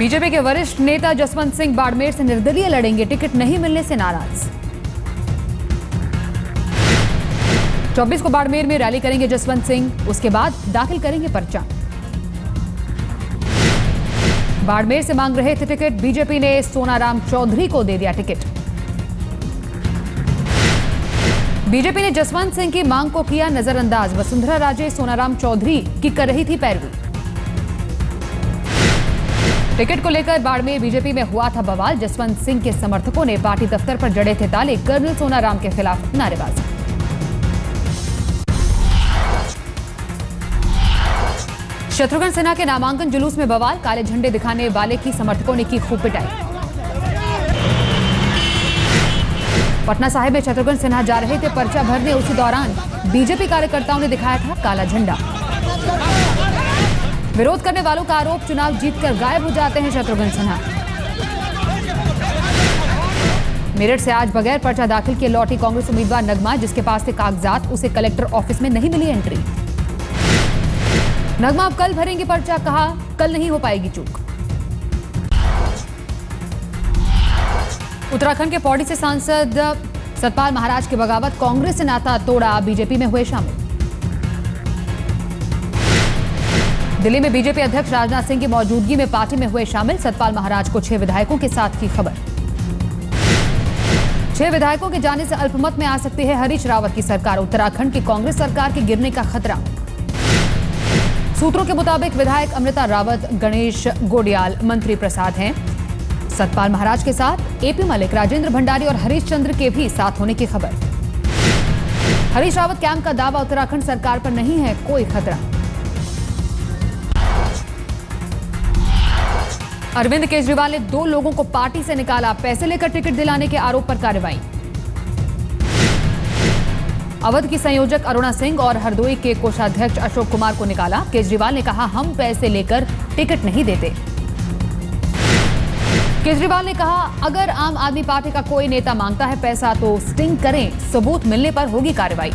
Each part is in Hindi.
बीजेपी के वरिष्ठ नेता जसवंत सिंह बाड़मेर से निर्दलीय लड़ेंगे, टिकट नहीं मिलने से नाराज। 24 को बाड़मेर में रैली करेंगे जसवंत सिंह, उसके बाद दाखिल करेंगे पर्चा। बाड़मेर से मांग रहे थे टिकट, बीजेपी ने सोनाराम चौधरी को दे दिया टिकट। बीजेपी ने जसवंत सिंह की मांग को किया नजरअंदाज, वसुंधरा राजे सोनाराम चौधरी की कर रही थी पैरवी। टिकट को लेकर बाड़मेर बीजेपी में हुआ था बवाल, जसवंत सिंह के समर्थकों ने पार्टी दफ्तर पर जड़े थे ताले, कर्नल सोनाराम के खिलाफ नारेबाजी। शत्रुघ्न सिन्हा के नामांकन जुलूस में बवाल, काले झंडे दिखाने वाले की समर्थकों ने की खूब पिटाई। पटना साहिब में शत्रुघ्न सिन्हा जा रहे थे पर्चा भरने, उसी दौरान बीजेपी कार्यकर्ताओं ने दिखाया था काला झंडा। विरोध करने वालों का आरोप, चुनाव जीतकर गायब हो जाते हैं शत्रुघ्न सिन्हा। मेरठ से आज बगैर पर्चा दाखिल किए लौटी कांग्रेस उम्मीदवार नगमा, जिसके पास थे कागजात, उसे कलेक्टर ऑफिस में नहीं मिली एंट्री। नगमा अब कल भरेंगे पर्चा, कहा कल नहीं हो पाएगी चूक। उत्तराखंड के पौड़ी से सांसद सतपाल महाराज की बगावत, कांग्रेस से नाता तोड़ा, बीजेपी में हुए शामिल। दिल्ली में बीजेपी अध्यक्ष राजनाथ सिंह की मौजूदगी में पार्टी में हुए शामिल, सतपाल महाराज को 6 विधायकों के साथ की खबर। 6 विधायकों के जाने से अल्पमत में आ सकती है हरीश रावत की सरकार, उत्तराखंड की कांग्रेस सरकार के गिरने का खतरा। सूत्रों के मुताबिक विधायक अमृता रावत, गणेश गोडियाल, मंत्री प्रसाद हैं। सतपाल महाराज के साथ एपी मलिक, राजेंद्र भंडारी और हरीश चंद्र के भी साथ होने की खबर। हरीश रावत कैंप का दावा, उत्तराखंड सरकार पर नहीं है कोई खतरा। अरविंद केजरीवाल ने 2 लोगों को पार्टी से निकाला, पैसे लेकर टिकट दिलाने के आरोप पर कार्रवाई। अवध की संयोजक अरुणा सिंह और हरदोई के कोषाध्यक्ष अशोक कुमार को निकाला, केजरीवाल ने कहा हम पैसे लेकर टिकट नहीं देते। केजरीवाल ने कहा अगर आम आदमी पार्टी का कोई नेता मांगता है पैसा तो स्टिंग करें, सबूत मिलने पर होगी कार्रवाई।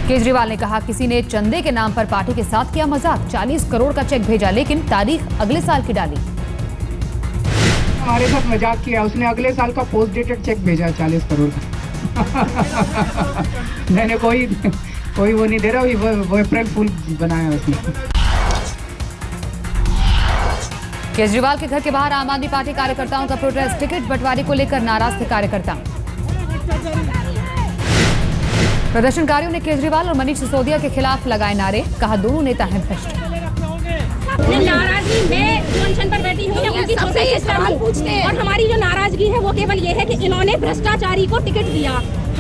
केजरीवाल ने कहा किसी ने चंदे के नाम पर पार्टी के साथ किया मजाक, 40 करोड़ का चेक भेजा लेकिन तारीख अगले साल की डाली। हमारे साथ मजाक किया, उसने अगले साल का पोस्ट डेटेड चेक भेजा 40 करोड़ का। मैंने कोई वो नहीं दे रहा, वो अप्रैल फूल बनाया उसने। केजरीवाल के घर के बाहर आम आदमी पार्टी कार्यकर्ताओं का प्रोटेस्ट, टिकट बंटवारे को लेकर नाराज थे कार्यकर्ता। प्रदर्शनकारियों ने केजरीवाल और मनीष सिसोदिया के खिलाफ लगाए नारे, कहा दोनों नेता हैं भ्रष्ट। नाराजगी में जो अनशन पर बैठी हुई है उनकी और हमारी जो नाराजगी है वो केवल ये है कि इन्होंने भ्रष्टाचारी को टिकट दिया।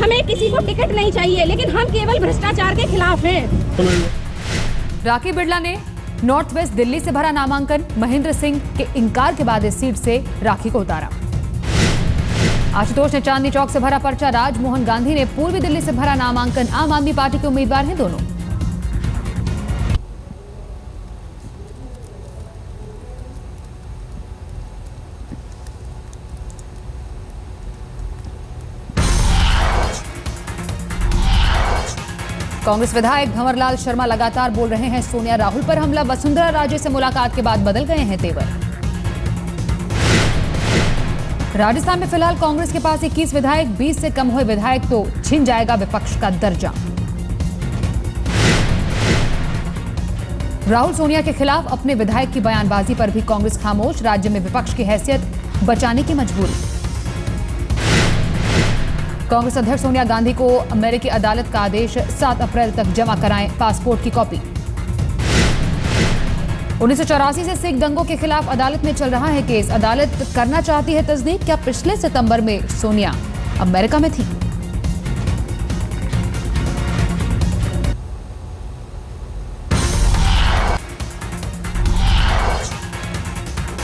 हमें किसी को टिकट नहीं चाहिए, लेकिन हम केवल भ्रष्टाचार के खिलाफ हैं। राखी बिड़ला ने नॉर्थ वेस्ट दिल्ली से भरा नामांकन, महेंद्र सिंह के इंकार के बाद इस सीट से राखी को उतारा। आशुतोष ने चांदनी चौक से भरा पर्चा, राजमोहन गांधी ने पूर्वी दिल्ली से भरा नामांकन, आम आदमी पार्टी के उम्मीदवार हैं दोनों। कांग्रेस विधायक भंवरलाल शर्मा लगातार बोल रहे हैं सोनिया राहुल पर हमला, वसुंधरा राजे से मुलाकात के बाद बदल गए हैं तेवर। राजस्थान में फिलहाल कांग्रेस के पास 21 विधायक, 20 से कम हुए विधायक तो छिन जाएगा विपक्ष का दर्जा। राहुल सोनिया के खिलाफ अपने विधायक की बयानबाजी पर भी कांग्रेस खामोश, राज्य में विपक्ष की हैसियत बचाने की मजबूरी। कांग्रेस अध्यक्ष सोनिया गांधी को अमेरिकी अदालत का आदेश, 7 अप्रैल तक जमा कराएं पासपोर्ट की कॉपी। 1984 से सिख दंगों के खिलाफ अदालत में चल रहा है केस, अदालत करना चाहती है तस्दीक, क्या पिछले सितंबर में सोनिया अमेरिका में थी।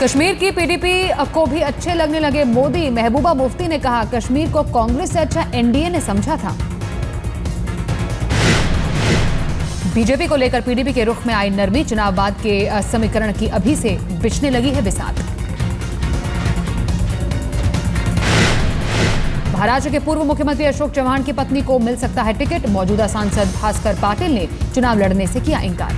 कश्मीर की पीडीपी को भी अच्छे लगने लगे मोदी, महबूबा मुफ्ती ने कहा कश्मीर को कांग्रेस से अच्छा एनडीए ने समझा था। बीजेपी को लेकर पीडीपी के रुख में आई नरमी, चुनाव बाद के समीकरण की अभी से बिछने लगी है बिसात। महाराष्ट्र के पूर्व मुख्यमंत्री अशोक चव्हाण की पत्नी को मिल सकता है टिकट, मौजूदा सांसद भास्कर पाटिल ने चुनाव लड़ने से किया इंकार।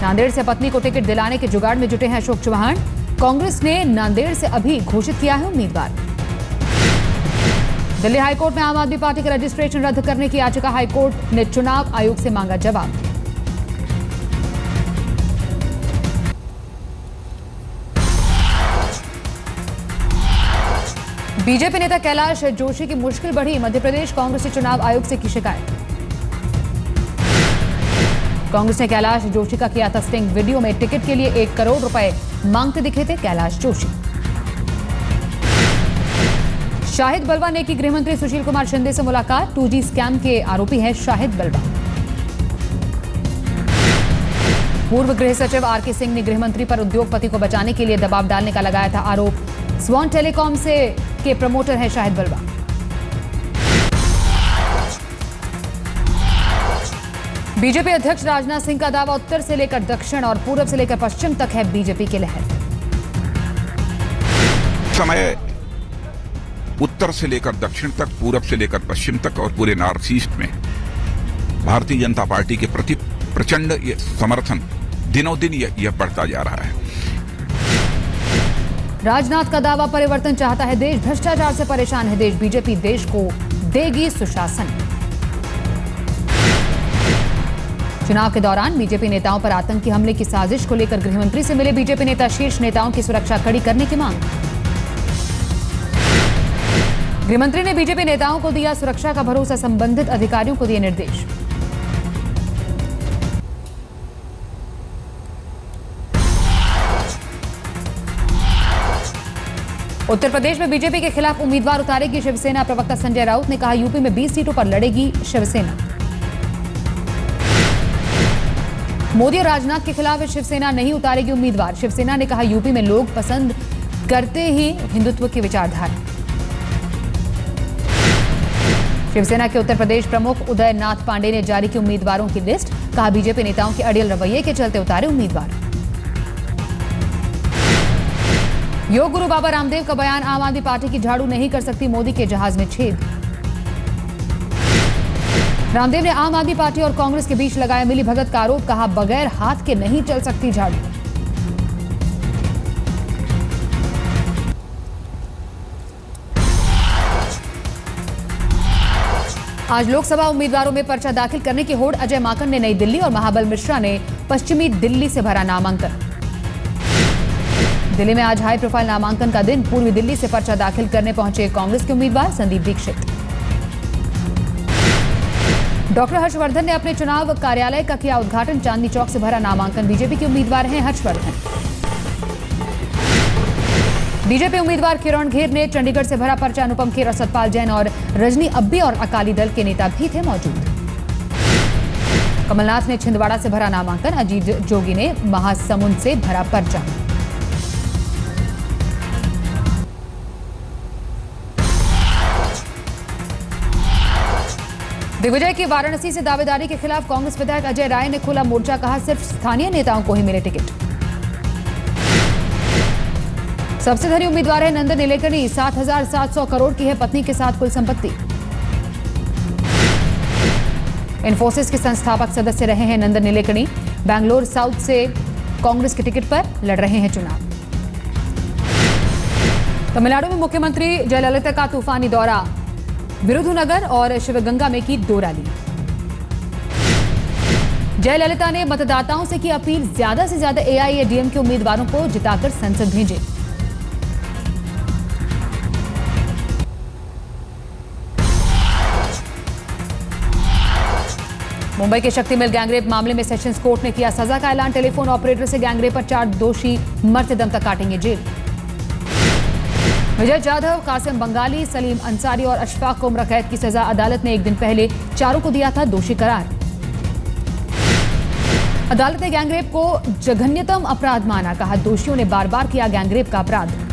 नांदेड़ से पत्नी को टिकट दिलाने के जुगाड़ में जुटे हैं अशोक चौहान। कांग्रेस ने नांदेड़ से अभी घोषित किया है उम्मीदवार। दिल्ली हाईकोर्ट में आम आदमी पार्टी का रजिस्ट्रेशन रद्द करने की याचिका हाईकोर्ट ने चुनाव आयोग से मांगा जवाब। बीजेपी नेता कैलाश जोशी की मुश्किल बढ़ी, मध्य प्रदेश कांग्रेस ने चुनाव आयोग से की शिकायत। कांग्रेस ने कैलाश जोशी का किया था स्टिंग, वीडियो में टिकट के लिए 1 करोड़ रुपए मांगते दिखे थे कैलाश जोशी। शाहिद बलवा ने की गृहमंत्री सुशील कुमार शिंदे से मुलाकात, 2G स्कैम के आरोपी है शाहिद बलवा। पूर्व गृह सचिव आरके सिंह ने गृहमंत्री पर उद्योगपति को बचाने के लिए दबाव डालने का लगाया था आरोप। स्वान टेलीकॉम के प्रमोटर है शाहिद बलवा। बीजेपी अध्यक्ष राजनाथ सिंह का दावा, उत्तर से लेकर दक्षिण और पूर्व से लेकर पश्चिम तक है बीजेपी की लहर। समय उत्तर से लेकर दक्षिण तक, पूरब से लेकर पश्चिम तक और पूरे नॉर्थ ईस्ट में भारतीय जनता पार्टी के प्रति प्रचंड समर्थन दिनों दिन यह बढ़ता जा रहा है। राजनाथ का दावा, परिवर्तन चाहता है देश, भ्रष्टाचार से परेशान है देश, बीजेपी देश को देगी सुशासन। चुनाव के दौरान बीजेपी नेताओं पर आतंकी हमले की साजिश को लेकर गृहमंत्री से मिले बीजेपी नेता, शीर्ष नेताओं की सुरक्षा कड़ी करने की मांग। गृहमंत्री ने बीजेपी नेताओं को दिया सुरक्षा का भरोसा, संबंधित अधिकारियों को दिए निर्देश। उत्तर प्रदेश में बीजेपी के खिलाफ उम्मीदवार उतारेगी शिवसेना, प्रवक्ता संजय राउत ने कहा यूपी में 20 सीटों पर लड़ेगी शिवसेना। मोदी और राजनाथ के खिलाफ शिवसेना नहीं उतारेगी उम्मीदवार, शिवसेना ने कहा यूपी में लोग पसंद करते ही हिंदुत्व की विचारधारा। शिवसेना के उत्तर प्रदेश प्रमुख उदय नाथ पांडे ने जारी की उम्मीदवारों की लिस्ट, कहा बीजेपी नेताओं के अड़ियल रवैये के चलते उतारे उम्मीदवार। योग गुरु बाबा रामदेव का बयान, आम आदमी पार्टी की झाड़ू नहीं कर सकती मोदी के जहाज में छेद। रामदेव ने आम आदमी पार्टी और कांग्रेस के बीच लगाया मिली भगत का आरोप, कहा बगैर हाथ के नहीं चल सकती झाड़ू। आज लोकसभा उम्मीदवारों में पर्चा दाखिल करने की होड़, अजय माकन ने नई दिल्ली और महाबल मिश्रा ने पश्चिमी दिल्ली से भरा नामांकन। दिल्ली में आज हाई प्रोफाइल नामांकन का दिन, पूर्वी दिल्ली से पर्चा दाखिल करने पहुंचे कांग्रेस के उम्मीदवार संदीप दीक्षित। डॉक्टर हर्षवर्धन ने अपने चुनाव कार्यालय का किया उद्घाटन, चांदनी चौक से भरा नामांकन, बीजेपी के उम्मीदवार हैं हर्षवर्धन। बीजेपी उम्मीदवार किरण घेर ने चंडीगढ़ से भरा पर्चा, अनुपम खेर, सतपाल जैन और रजनी अब्बी और अकाली दल के नेता भी थे मौजूद। कमलनाथ ने छिंदवाड़ा से भरा नामांकन, अजीत जोगी ने महासमुंद से भरा पर्चा। दिग्विजय की वाराणसी से दावेदारी के खिलाफ कांग्रेस विधायक अजय राय ने खोला मोर्चा, कहा सिर्फ स्थानीय नेताओं को ही मिले टिकट। सबसे धनी उम्मीदवार है नंदन नीलेकणी, 7,700 करोड़ की है पत्नी के साथ कुल संपत्ति। इन्फोसिस के संस्थापक सदस्य रहे हैं नंदन नीलेकणी, बैंगलोर साउथ से कांग्रेस के टिकट पर लड़ रहे हैं चुनाव। तमिलनाडु में मुख्यमंत्री जयललिता का तूफानी दौरा, विरुधुनगर और शिवगंगा में की 2 रैली। जयललिता ने मतदाताओं से की अपील, ज्यादा से ज्यादा एआईएडीएम के उम्मीदवारों को जिताकर संसद भेजें। मुंबई के शक्ति मिल गैंगरेप मामले में सेशंस कोर्ट ने किया सजा का ऐलान, टेलीफोन ऑपरेटर से गैंगरेप पर 4 दोषी मरते दम तक काटेंगे जेल। विजय जाधव, कासिम बंगाली, सलीम अंसारी और अशफाक को उम्र कैद की सजा, अदालत ने 1 दिन पहले चारों को दिया था दोषी करार। अदालत ने गैंगरेप को जघन्यतम अपराध माना, कहा दोषियों ने बार बार किया गैंगरेप का अपराध।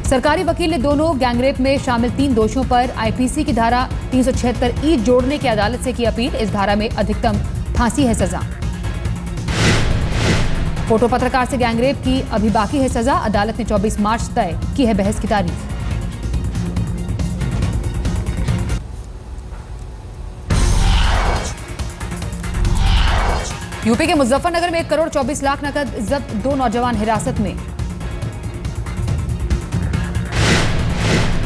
सरकारी वकील ने दोनों गैंगरेप में शामिल 3 दोषियों पर आईपीसी की धारा 376(e) जोड़ने की अदालत से की अपील, इस धारा में अधिकतम फांसी है सजा। फोटो पत्रकार से गैंगरेप की अभी बाकी है सजा, अदालत ने 24 मार्च तय की है बहस की तारीख। यूपी के मुजफ्फरनगर में 1 करोड़ 24 लाख नकद जब्त, 2 नौजवान हिरासत में।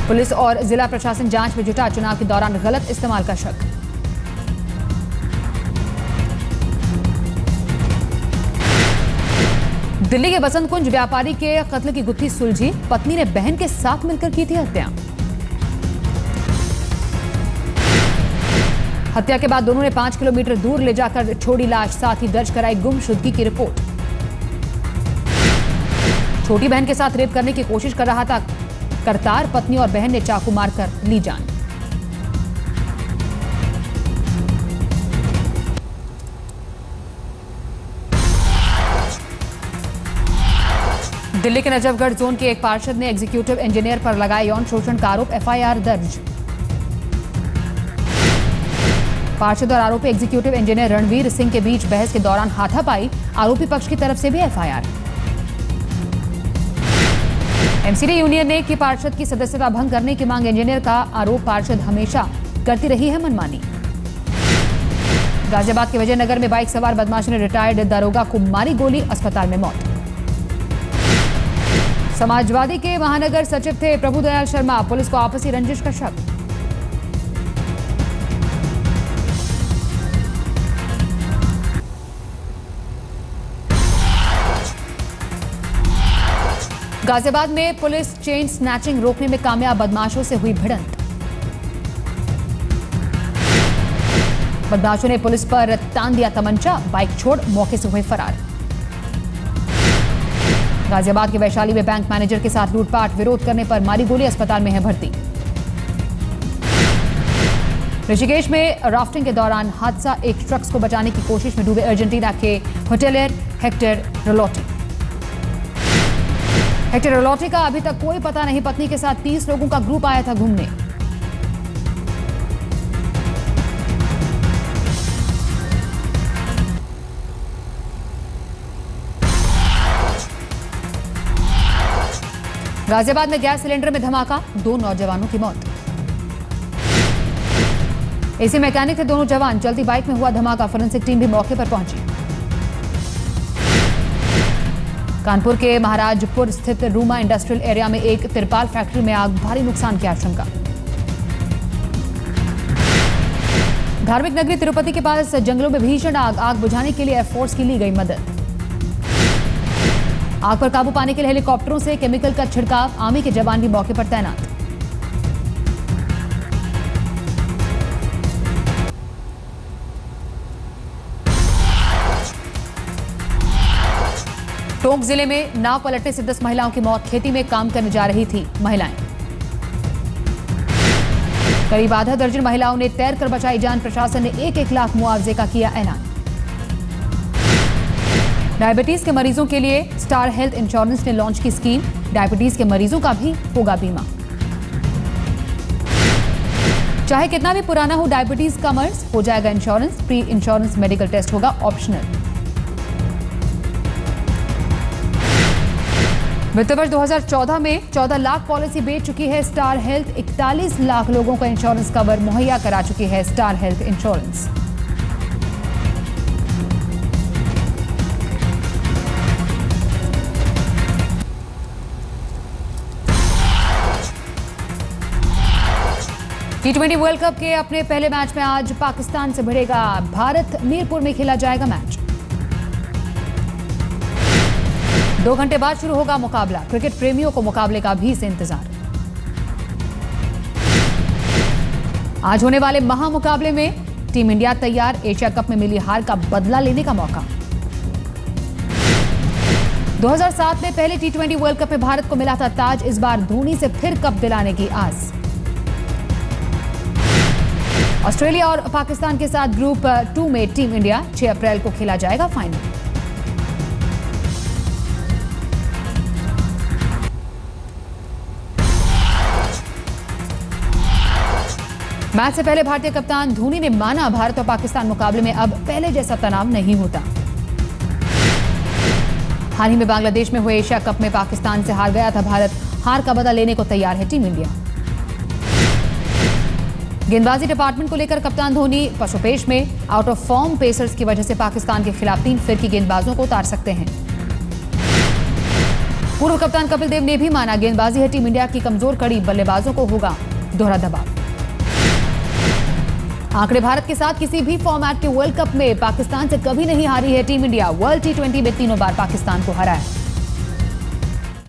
पुलिस और जिला प्रशासन जांच में जुटा, चुनाव के दौरान गलत इस्तेमाल का शक। दिल्ली के बसंत कुंज व्यापारी के कत्ल की गुत्थी सुलझी, पत्नी ने बहन के साथ मिलकर की थी हत्या। हत्या के बाद दोनों ने 5 किलोमीटर दूर ले जाकर छोड़ी लाश, साथ ही दर्ज कराई गुमशुदगी की रिपोर्ट। छोटी बहन के साथ रेप करने की कोशिश कर रहा था करतार, पत्नी और बहन ने चाकू मारकर ली जान। दिल्ली के नजफगढ़ जोन के एक पार्षद ने एग्जीक्यूटिव इंजीनियर पर लगाया यौन शोषण का आरोप, एफआईआर दर्ज। पार्षद और आरोपी एग्जीक्यूटिव इंजीनियर रणवीर सिंह के बीच बहस के दौरान हाथापाई, आरोपी पक्ष की तरफ से भी एफआईआर। एमसीडी यूनियन ने की पार्षद की सदस्यता भंग करने की मांग, इंजीनियर का आरोप पार्षद हमेशा करती रही है मनमानी। गाजियाबाद के विजयनगर में बाइक सवार बदमाश ने रिटायर्ड दरोगा को मारी गोली, अस्पताल में मौत। समाजवादी के महानगर सचिव थे प्रभुदयाल शर्मा, पुलिस को आपसी रंजिश का शक। गाजियाबाद में पुलिस चेन स्नैचिंग रोकने में कामयाब, बदमाशों से हुई भिड़ंत। बदमाशों ने पुलिस पर तान दिया तमंचा, बाइक छोड़ मौके से हुए फरार। गाजियाबाद के वैशाली में बैंक मैनेजर के साथ लूटपाट, विरोध करने पर मारी गोली, अस्पताल में है भर्ती। ऋषिकेश में राफ्टिंग के दौरान हादसा, एक शख्स को बचाने की कोशिश में डूबे अर्जेंटीना के होटेलियर हेक्टर रोलोटी। हेक्टर रोलोटी का अभी तक कोई पता नहीं, पत्नी के साथ 30 लोगों का ग्रुप आया था घूमने। गाजियाबाद में गैस सिलेंडर में धमाका, 2 नौजवानों की मौत। एसी मैकेनिक थे दोनों जवान, चलती बाइक में हुआ धमाका, फोरेंसिक टीम भी मौके पर पहुंची। कानपुर के महाराजपुर स्थित रूमा इंडस्ट्रियल एरिया में एक तिरपाल फैक्ट्री में आग, भारी नुकसान की आशंका। धार्मिक नगरी तिरुपति के पास जंगलों में भीषण आग, आग बुझाने के लिए एयरफोर्स की ली गई मदद। आग पर काबू पाने के लिए हेलीकॉप्टरों से केमिकल का छिड़काव, आर्मी के जवान भी मौके पर तैनात। टोंक जिले में नाव पलटने से 10 महिलाओं की मौत, खेती में काम करने जा रही थी महिलाएं। करीब आधा दर्जन महिलाओं ने तैरकर बचाई जान, प्रशासन ने 1-1 लाख मुआवजे का किया ऐलान। डायबिटीज के मरीजों के लिए स्टार हेल्थ इंश्योरेंस ने लॉन्च की स्कीम, डायबिटीज के मरीजों का भी होगा बीमा। चाहे कितना भी पुराना हो डायबिटीज का मर्ज, हो जाएगा insurance, pre insurance medical test होगा ऑप्शनल। वित्त वर्ष 2014 में 14 लाख पॉलिसी बेच चुकी है स्टार हेल्थ, 41 लाख लोगों का इंश्योरेंस कवर मुहैया करा चुकी है star health insurance. T20 world cup के अपने पहले मैच में आज पाकिस्तान से भिड़ेगा भारत, मीरपुर में खेला जाएगा मैच। 2 घंटे बाद शुरू होगा मुकाबला, क्रिकेट प्रेमियों को मुकाबले का भी से इंतजार। आज होने वाले महामुकाबले में टीम इंडिया तैयार, एशिया कप में मिली हार का बदला लेने का मौका। 2007 में पहले T20 वर्ल्ड कप में भारत को मिला था ताज, इस बार धोनी से फिर कप दिलाने की आस। ऑस्ट्रेलिया और पाकिस्तान के साथ ग्रुप 2 में टीम इंडिया, 6 अप्रैल को खेला जाएगा फाइनल। मैच से पहले भारतीय कप्तान धोनी ने माना भारत और पाकिस्तान मुकाबले में अब पहले जैसा तनाव नहीं होता। हाल ही में बांग्लादेश में हुए एशिया कप में पाकिस्तान से हार गया था भारत, हार का बदला लेने को तैयार है टीम इंडिया। गेंदबाजी डिपार्टमेंट को लेकर कप्तान धोनी पशुपेश में। आउट ऑफ फॉर्म पेसर्स की वजह से पाकिस्तान के खिलाफ 3 फिरकी गेंदबाजों को उतार सकते हैं। पूर्व कप्तान कपिल देव ने भी माना गेंदबाजी है टीम इंडिया की कमजोर कड़ी, बल्लेबाजों को होगा दोहरा दबाव। आंकड़े भारत के साथ किसी भी फॉर्मेट के वर्ल्ड कप में पाकिस्तान से कभी नहीं हारी है टीम इंडिया। वर्ल्ड T20 में 3 बार पाकिस्तान को हराया।